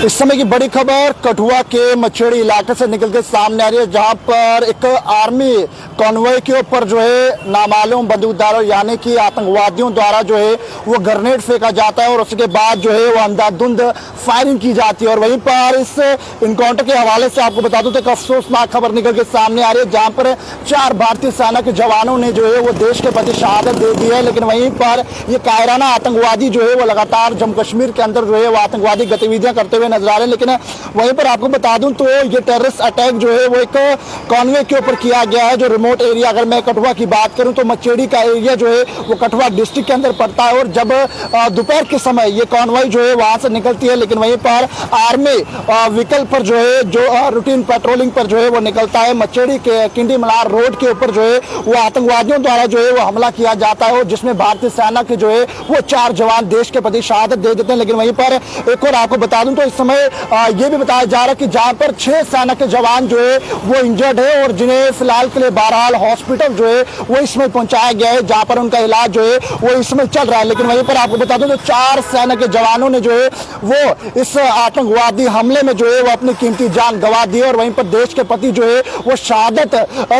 इस समय की बड़ी खबर कठुआ के मछेड़ी इलाके से निकल के सामने आ रही है, जहां पर एक आर्मी कॉन्वॉय के ऊपर जो है नामालूम बंदूकधारों यानी कि आतंकवादियों द्वारा जो है वो ग्रेनेड फेंका जाता है और उसके बाद जो है वो अंधाधुंध फायरिंग की जाती है। और वहीं पर इस इनकाउंटर के हवाले से आपको बता दूं तो एक अफसोसनाक खबर निकल के सामने आ रही है, जहां पर 4 भारतीय सेना के जवानों ने जो है वो देश के प्रति शहादत दे दी है। लेकिन वहीं पर ये कायराना आतंकवादी जो है वो लगातार जम्मू कश्मीर के अंदर जो है वो आतंकवादी गतिविधियां करते हुए नजर आ रहे हैं। लेकिन वहीं पर आपको बता दूं तो ये टेररिस्ट अटैक जो है वो एक कॉन्वे के ऊपर किया गया है, जो रिमोट एरिया, अगर मैं कठुआ की बात करूं तो मचेड़ी का एरिया जो है वो कठुआ डिस्ट्रिक्ट के अंदर पड़ता है। और जब दोपहर के समय ये कॉन्वॉय जो है वहां से निकलती है, लेकिन वहीं पर आर्मी व्हीकल पर जो है जो रूटीन पेट्रोलिंग पर जो है वो निकलता है, मचेड़ी के किंडी मलार रोड के ऊपर जो है वो आतंकवादियों द्वारा जो है वो हमला किया जाता है, और जिसमें भारतीय सेना के जो है वो 4 जवान देश के प्रति शहादत दे देते हैं। लेकिन वहीं पर एक और आपको बता दूं तो इस समय ये भी बताया जा रहा है कि जहां पर 6 सेना के जवान जो है वो इंजर्ड है और जिन्हें फिलहाल के लिए बहरहाल हॉस्पिटल जो है वो इसमें पहुंचाया गया है, जहां पर उनका इलाज जो है वो इसमें चल रहा है। लेकिन वहीं पर आपको बता दूं तो 4 सेना के जवानों ने जो है वो इस आतंकवादी हमले में जो है वो अपनी कीमती जान गंवा दी और वहीं पर देश के प्रति जो है वो शहादत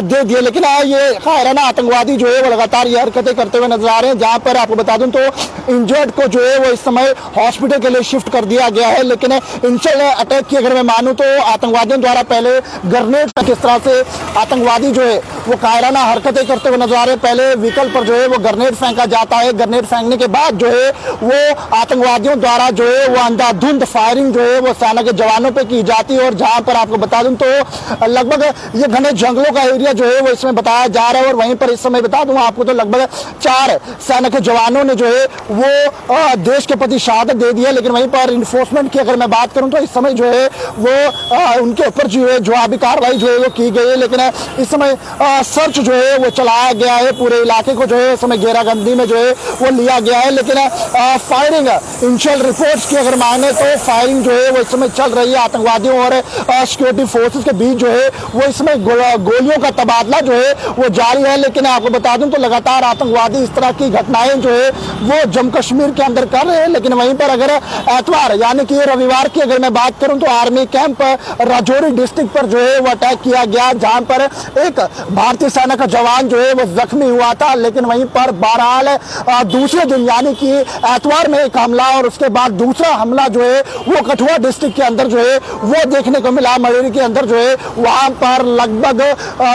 दे दी। लेकिन ये कायराना आतंकवादी जो है वो लगातार ये हरकतें करते हुए नजर आ रहे हैं, जहां पर आपको बता दूं तो इंजर्ड को जो है वो इस समय हॉस्पिटल के लिए शिफ्ट कर दिया गया है। लेकिन इनिशियल अटैक की अगर मैं मानूं तो आतंकवादियों द्वारा पहले ग्रेनेड किस तरह से आतंकवादी जो है वो कायराना हरकतें करते हुए नजर आ रहे हैं। पहले व्हीकल पर जो है वो ग्रेनेड फेंका जाता है, ग्रेनेड फेंकने के बाद जो है वो आतंकवादियों द्वारा जो है वो अंधाधुंध फायरिंग जो है वो सेना के जवानों पे की जाती है। और जहां पर आपको बता दूं तो लगभग ये घने जंगलों का एरिया जो है वो इसमें बताया जा रहा है। और वहीं पर इस समय बता दूं आपको तो लगभग 4 सेना के जवानों ने जो है वो देश के प्रति शहादत दे दी है। लेकिन वहीं पर इन्फोर्समेंट की अगर मैं बात करूं तो इस समय जो है वो उनके ऊपर जो है जवाबी कार्रवाई जो है वो की गई है। लेकिन इस समय सर्च जो है वो चलाया गया है, पूरे इलाके को जो है इस समय घेराबंदी में जो है वो लिया गया है। लेकिन फायरिंग इनिशियल रिपोर्ट्स की अगर माने तो फायरिंग जो है वो इस समय चल रही है आतंकवादियों और सिक्योरिटी फोर्सेस के बीच जो है वो इसमें गोलियों का तबादला जो है वो जारी है। लेकिन आपको बता दूं तो लगातार आतंकवादी इस तरह की घटनाएं जो है वो जम्मू कश्मीर के अंदर कर रहे हैं। लेकिन वहीं पर अगर एतवार यानी कि रविवार की अगर मैं बात करूं तो आर्मी कैंप राजौरी डिस्ट्रिक्ट पर जो है वो अटैक किया गया, जहां पर एक भारतीय सेना का जवान जो है वो जख्मी हुआ था। लेकिन वहीं पर बहरहाल दूसरे दिन यानी कि एतवार में एक हमला और उसके बाद दूसरा हमला जो है वो कठुआ डिस्ट्रिक्ट के अंदर जो है वो देखने को मिला। मरेड़ी के अंदर जो है वहां पर लगभग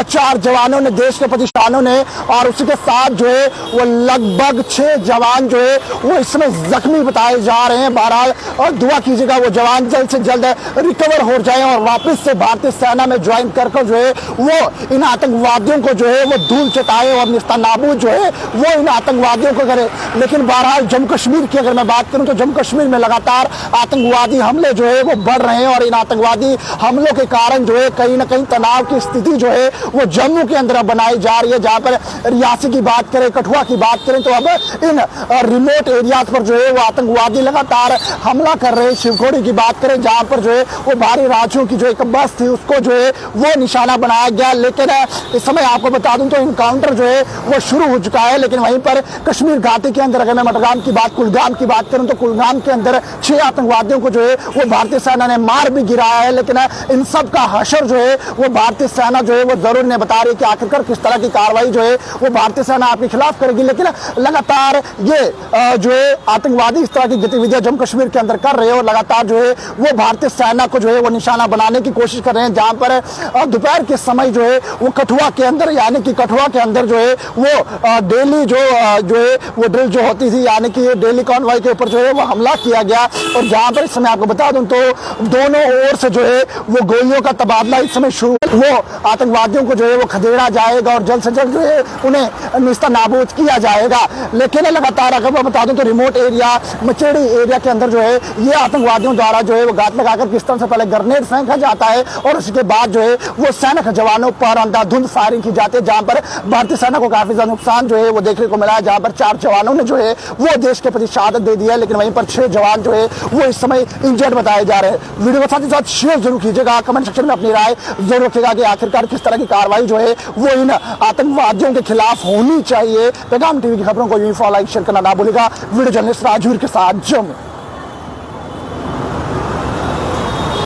4 जवानों ने देश के प्रति जवानों ने और उसी के साथ जो है वो लगभग 6 जवान जो है वो इसमें जख्मी बताए जा रहे हैं। बहरहाल और दुआ कीजिएगा वो जवान जल्द से जल्द रिकवर हो जाए और वापस से भारतीय सेना में ज्वाइन कर जो है वो इन आतंकवादियों को जो है वो धूल चटाए और निस्तानाबूद जो है वो इन आतंकवादियों को करे। लेकिन बहरहाल जम्मू कश्मीर की अगर मैं बात करूं तो जम्मू कश्मीर में लगातार आतंकवादी हमले जो है वो बढ़ रहे हैं और इन आतंकवादी हमलों के कारण जो है कहीं ना कहीं तनाव की स्थिति जो है वो जम्मू के अंदर बनाई जा रही है। जहां पर रियासी की बात करें, कठुआ की बात करें तो अब इन रिमोट एरियाज पर जो है वो आतंकवादी लगातार हमला कर रहे हैं। शिवखोड़ी की बात करें जहां पर जो है वो भारी राज्यों की जो एक बस थी उसको जो है वो निशाना बनाया गया। लेकिन इस समय आपको बता दूं तो इनकाउंटर जो है वो शुरू हो चुका है। लेकिन वहीं पर कश्मीर घाटी के अंदर अगर मैं मटगाम की बात, कुलगाम की बात करूं तो कुलगाम के अंदर 6 आतंकवादियों को जो है वो भारतीय सेना ने मार भी गिराया है। लेकिन इन सब का हशर जो है वो भारतीय सेना जो है वो जरूर नहीं बता रही कि आखिरकार किस तरह की कार्रवाई जो है वो भारतीय सेना आपके खिलाफ करेगी। लेकिन लगातार ये जो है आतंकवादी इस तरह की गतिविधियां जम्मू कश्मीर के अंदर कर रहे हैं और लगातार जो है वो भारतीय सेना को जो है वो निशाना बनाने की कोशिश कर रहे हैं। जहां पर दोपहर के समय जो है वो कठुआ के अंदर यानी कि कठुआ के अंदर जो है वो डेली जो है वो ड्रिल जो होती थी यानी कि डेली कॉन्वॉय के ऊपर जो है वो हमला किया गया। और जहां पर इस समय आपको बता दूं तो दोनों ओर से जो है वो गोलियों का तबादला इस समय शुरू, वो आतंकवादियों को जो है वो खदेड़ा जाएगा और जल्द से जल्द जो है उन्हें निस्तानाबूद किया जाएगा। लेकिन लगातार अगर मैं बता दूं तो रिमोट एरिया मचेड़ी एरिया के अंदर जो है ये आतंकवादियों द्वारा जो है वो घात लगाकर किस तरह से पहले ग्रेनेड फेंका जाता है और उसके बाद जो है वो सेना के जवानों पर अंधाधुंध फायरिंग की जाती है, जहां पर भारतीय सेना को काफी ज्यादा नुकसान जो है वो देखने को मिला है। जहां पर 4 जवानों ने जो है वो देश के प्रति शहादत दे दी है। लेकिन वहीं पर 6 जवान जो है वो इस समय इंजर्ड बताए जा रहे हैं। वीडियो के साथ शेयर जरूर कीजिएगा, कमेंट सेक्शन में अपनी राय जरूर रखिएगा कि आखिरकार किस तरह की कार्रवाई जो है वो इन आतंकवादियों के खिलाफ होनी चाहिए। पैगाम टीवी की खबरों को यूं फॉलो लाइक शेयर करना ना भूलिएगा। वीडियो जर्नलिस्ट राजवीर के साथ जम्मू।